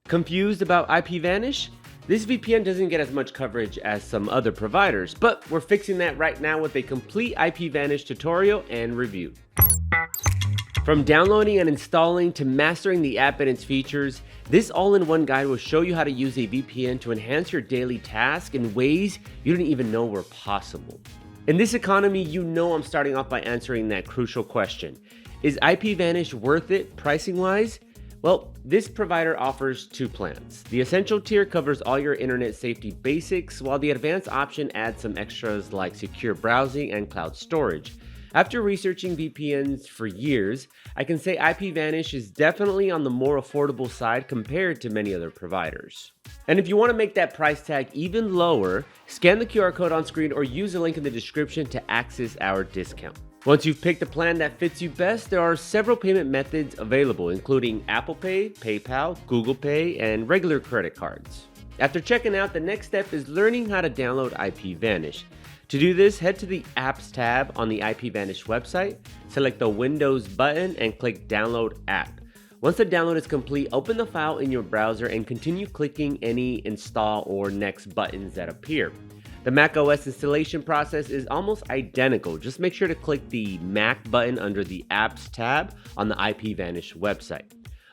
Confused about IPVanish? This VPN doesn't get as much coverage as some other providers, but we're fixing that right now with a complete IPVanish tutorial and review. From downloading and installing to mastering the app and its features, this all-in-one guide will show you how to use a VPN to enhance your daily tasks in ways you didn't even know were possible. In this economy, you know I'm starting off by answering that crucial question. Is IPVanish worth it pricing-wise? Well, this provider offers two plans. The essential tier covers all your internet safety basics, while the advanced option adds some extras like secure browsing and cloud storage. After researching VPNs for years, I can say IPVanish is definitely on the more affordable side compared to many other providers. And if you want to make that price tag even lower, scan the QR code on screen or use the link in the description to access our discount. Once you've picked the plan that fits you best, there are several payment methods available, including Apple Pay, PayPal, Google Pay, and regular credit cards. After checking out, the next step is learning how to download IPVanish. To do this, head to the Apps tab on the IPVanish website, select the Windows button, and click Download App. Once the download is complete, open the file in your browser and continue clicking any Install or Next buttons that appear. The macOS installation process is almost identical. Just make sure to click the Mac button under the Apps tab on the IPVanish website.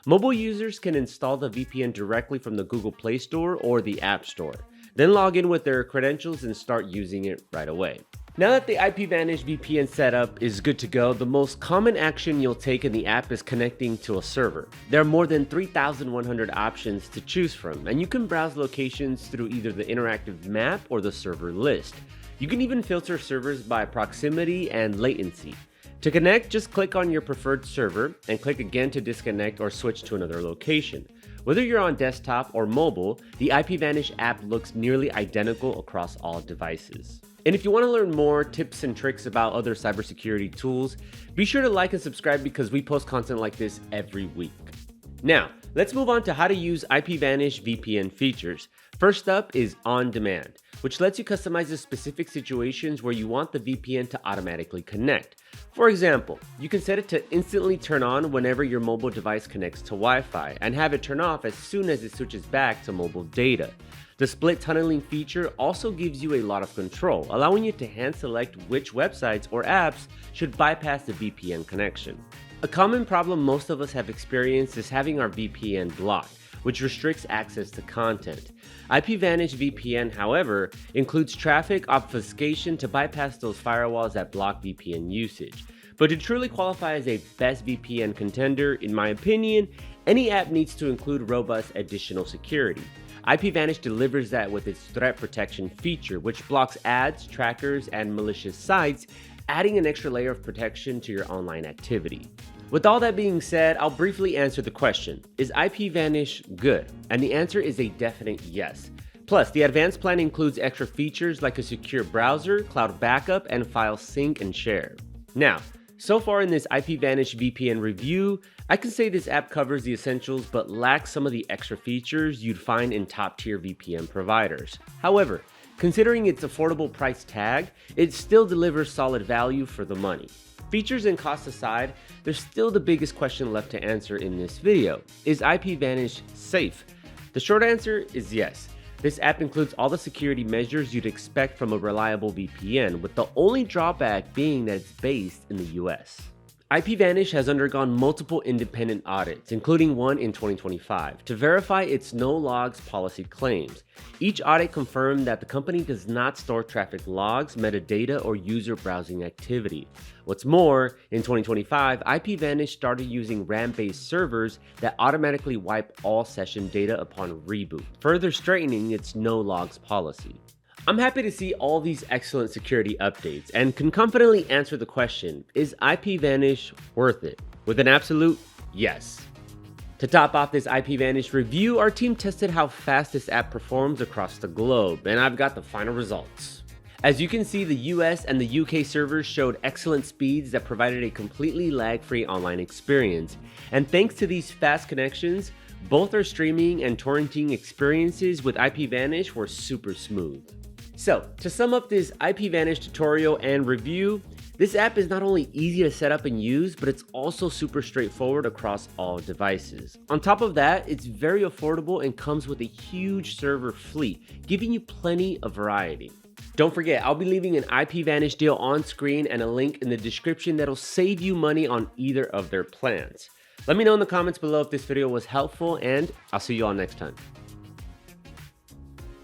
Mobile users can install the VPN directly from the Google Play Store or the App Store. Then log in with their credentials and start using it right away. Now that the IPVanish VPN setup is good to go, the most common action you'll take in the app is connecting to a server. There are more than 3,100 options to choose from, and you can browse locations through either the interactive map or the server list. You can even filter servers by proximity and latency. To connect, just click on your preferred server and click again to disconnect or switch to another location. Whether you're on desktop or mobile, the IPVanish app looks nearly identical across all devices. And if you want to learn more tips and tricks about other cybersecurity tools, be sure to like and subscribe because we post content like this every week. Now, let's move on to how to use IPVanish VPN features. First up is On Demand, which lets you customize the specific situations where you want the VPN to automatically connect. For example, you can set it to instantly turn on whenever your mobile device connects to Wi-Fi and have it turn off as soon as it switches back to mobile data. The split tunneling feature also gives you a lot of control, allowing you to hand select which websites or apps should bypass the VPN connection. A common problem most of us have experienced is having our VPN blocked, which restricts access to content. IPVanish VPN, however, includes traffic obfuscation to bypass those firewalls that block VPN usage. But to truly qualify as a best VPN contender, in my opinion, any app needs to include robust additional security. IPVanish delivers that with its threat protection feature, which blocks ads, trackers, and malicious sites, adding an extra layer of protection to your online activity. With all that being said, I'll briefly answer the question, is IPVanish good? And the answer is a definite yes. Plus, the advanced plan includes extra features like a secure browser, cloud backup, and file sync and share. Now, so far in this IPVanish VPN review, I can say this app covers the essentials but lacks some of the extra features you'd find in top-tier VPN providers. However, considering its affordable price tag, it still delivers solid value for the money. Features and costs aside, there's still the biggest question left to answer in this video. Is IPVanish safe? The short answer is yes. This app includes all the security measures you'd expect from a reliable VPN, with the only drawback being that it's based in the US. IPVanish has undergone multiple independent audits, including one in 2025, to verify its no logs policy claims. Each audit confirmed that the company does not store traffic logs, metadata, or user browsing activity. What's more, in 2025, IPVanish started using RAM-based servers that automatically wipe all session data upon reboot, further straightening its no logs policy. I'm happy to see all these excellent security updates and can confidently answer the question, is IPVanish worth it? With an absolute yes. To top off this IPVanish review, our team tested how fast this app performs across the globe, and I've got the final results. As you can see, the US and the UK servers showed excellent speeds that provided a completely lag-free online experience. And thanks to these fast connections, both our streaming and torrenting experiences with IPVanish were super smooth. So, to sum up this IPVanish tutorial and review, This app is not only easy to set up and use, but it's also super straightforward across all devices. On top of that, it's very affordable and comes with a huge server fleet, giving you plenty of variety. Don't forget, I'll be leaving an IPVanish deal on screen and a link in the description that'll save you money on either of their plans. Let me know in the comments below if this video was helpful, and I'll see you all next time.